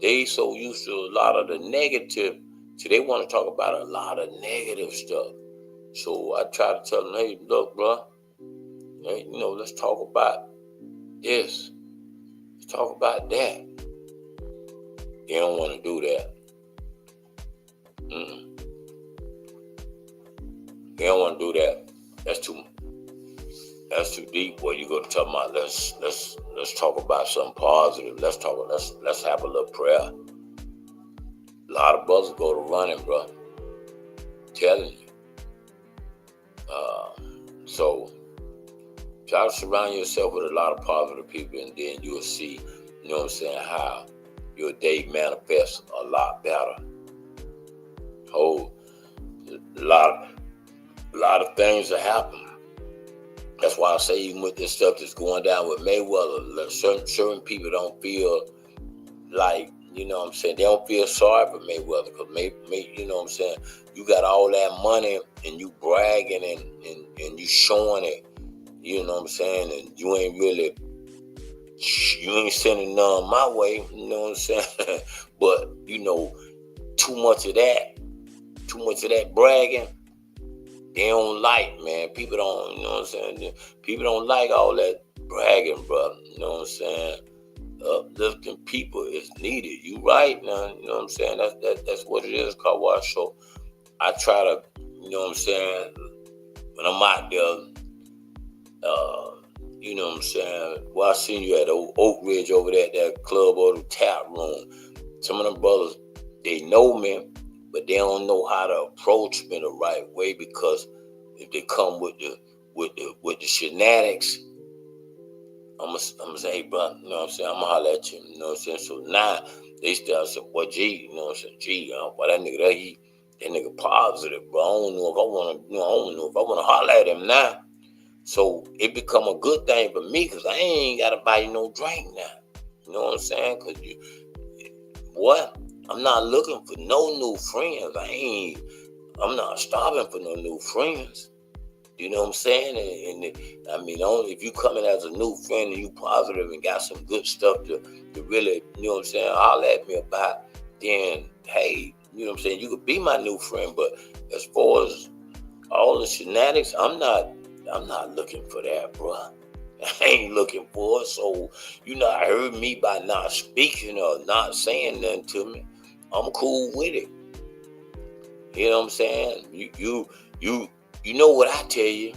they so used to a lot of the negative, so they want to talk about a lot of negative stuff. So I try to tell them, hey, look, bro, hey, let's talk about this. Let's talk about that. They don't want to do that. They don't want to do that. That's too deep. Boy, you go to talk about let's talk about something positive. Let's have a little prayer. A lot of brothers go to running, bro. I'm telling you. So try to surround yourself with a lot of positive people, and then you'll see, you know what I'm saying, how your day manifests a lot better. A lot of things that happen. That's why I say even with this stuff that's going down with Mayweather, certain people don't feel like, you know what I'm saying, they don't feel sorry for Mayweather because, you know what I'm saying, you got all that money and you bragging and you showing it, you know what I'm saying, and you ain't sending none my way, you know what I'm saying, but, too much of that bragging, they don't like, man. People don't, you know what I'm saying? People don't like all that bragging, bro. You know what I'm saying? Uplifting people is needed. You right now, you know what I'm saying? That's what it is, Car Wash. So I try to, you know what I'm saying, when I'm out there, you know what I'm saying? Well, I seen you at Oak Ridge over there at that club or the tap room. Some of them brothers, they know me, but they don't know how to approach me the right way, because if they come with the shenanigans, I'm gonna say, hey, bro, you know what I'm saying? I'm gonna holler at you, you know what I'm saying? So now they still say, boy, G, you know what I'm saying? G, boy, that nigga positive, bro. I don't know if I wanna holler at him now. So it become a good thing for me because I ain't gotta buy you no drink now. You know what I'm saying? Cause I'm not looking for no new friends. I'm not starving for no new friends. You know what I'm saying? And I mean, only if you coming as a new friend and you positive and got some good stuff to really, you know what I'm saying, holler at me about, then hey, you know what I'm saying, you could be my new friend. But as far as all the shenanigans, I'm not looking for that, bro. I ain't looking for it. So you not heard me by not speaking or not saying nothing to me. I'm cool with it. You know what I'm saying? You know what I tell you?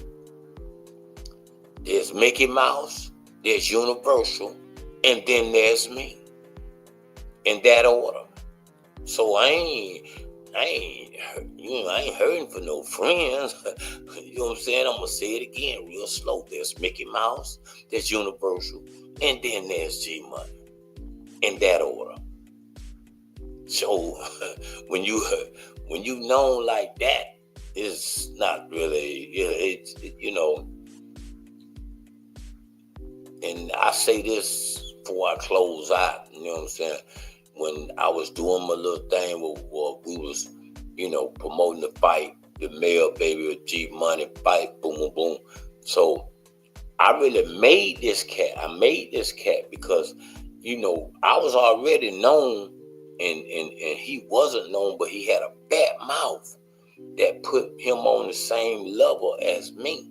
There's Mickey Mouse, there's Universal, and then there's me. In that order. So I ain't hurting for no friends. You know what I'm saying? I'm gonna say it again real slow. There's Mickey Mouse, there's Universal, and then there's G Money. In that order. So when you known like that, it's not really, it's you know. And I say this before I close out. You know what I'm saying? When I was doing my little thing where we was, you know, promoting the fight, the male baby with G Money fight, boom, boom, boom. So I really made this cat. I made this cat because, you know, I was already known and he wasn't known, but he had a bad mouth that put him on the same level as me.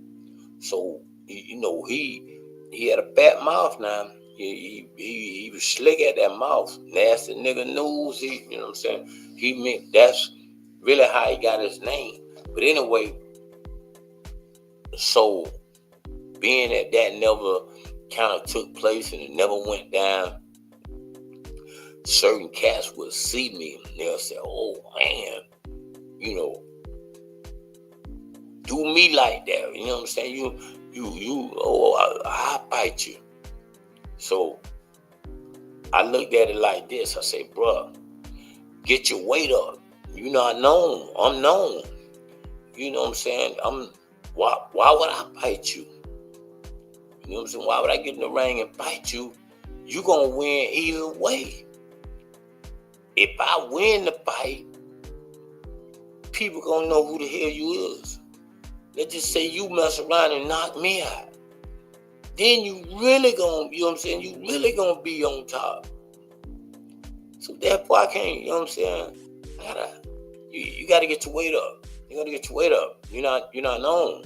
So, you know, he had a bad mouth now. He was slick at that mouth. Nasty nigga news. You know what I'm saying? He meant that's really how he got his name. But anyway, so being that never kind of took place and it never went down, certain cats would see me and they'll say, oh man, you know, do me like that. You know what I'm saying? I'll bite you. So I looked at it like this. I say, bruh, get your weight up. You're not known. I'm known. You know what I'm saying? Why would I bite you? You know what I'm saying? Why would I get in the ring and bite you? You gonna win either way. If I win the fight, people gonna know who the hell you is. Let's just say you mess around and knock me out. Then you really gonna, you know what I'm saying? You really gonna be on top. So therefore I can't, you know what I'm saying? You gotta get your weight up. You gotta get your weight up. You're not known.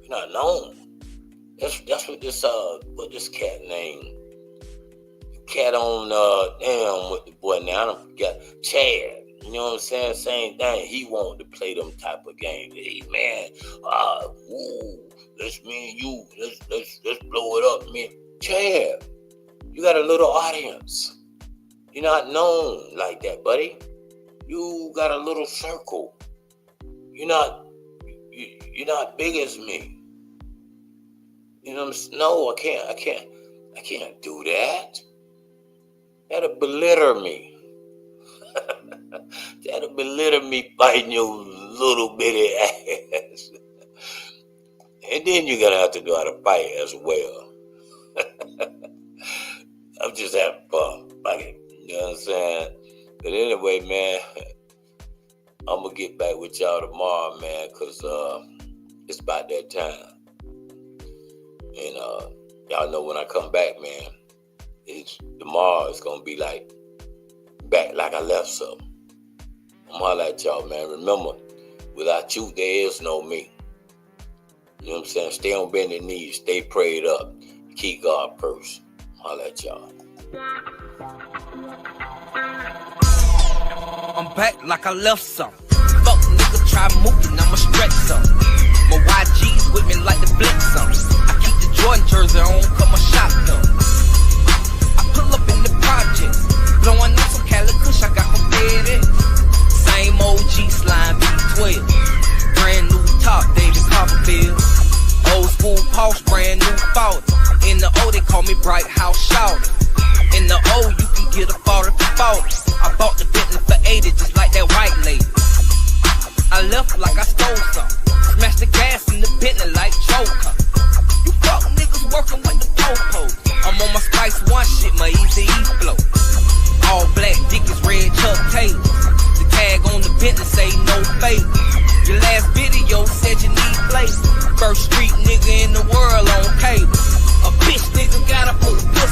You're not known. That's what this cat named. Cat on damn with the boy now. I don't forget. Chad. You know what I'm saying? Same thing. He wanted to play them type of games. Hey man, let's me and you, let's blow it up, man. Chad, you got a little audience. You're not known like that, buddy. You got a little circle. You're not big as me. You know what I'm saying? No, I can't do that. That'll belittle me. That'll belittle me fighting your little bitty ass. And then you're going to have to know how to fight as well. I'm just having fun. You know what I'm saying? But anyway, man, I'm going to get back with y'all tomorrow, man, because it's about that time. And y'all know when I come back, man, tomorrow it's going to be like back like I left something. I'm holler at y'all, man. Remember, without you, there is no me. You know what I'm saying? Stay on bended knees. Stay prayed up. Keep God first. Holler at y'all. I'm back like I left some. Fuck nigga, try moving, I'ma stretch some. My YG's with me like the blitz some. I keep the Jordan jersey on, come a shotgun. I pull up in the projects, blowing on some Cali Kush, I got prepared in. Same OG slime B12. Brand new top, David Copperfield. Old school Porsche, brand new fault. In the like I stole some. Smash the gas in the Bentley like choker. You fuck niggas working with the po-pos. I'm on my Spice One shit, my Eazy-E flow. All black Dickies, red Chuck Taylors. The tag on the Bentley say no favor. Your last video said you need flavor. First street nigga in the world on cable. A bitch nigga gotta put a pussy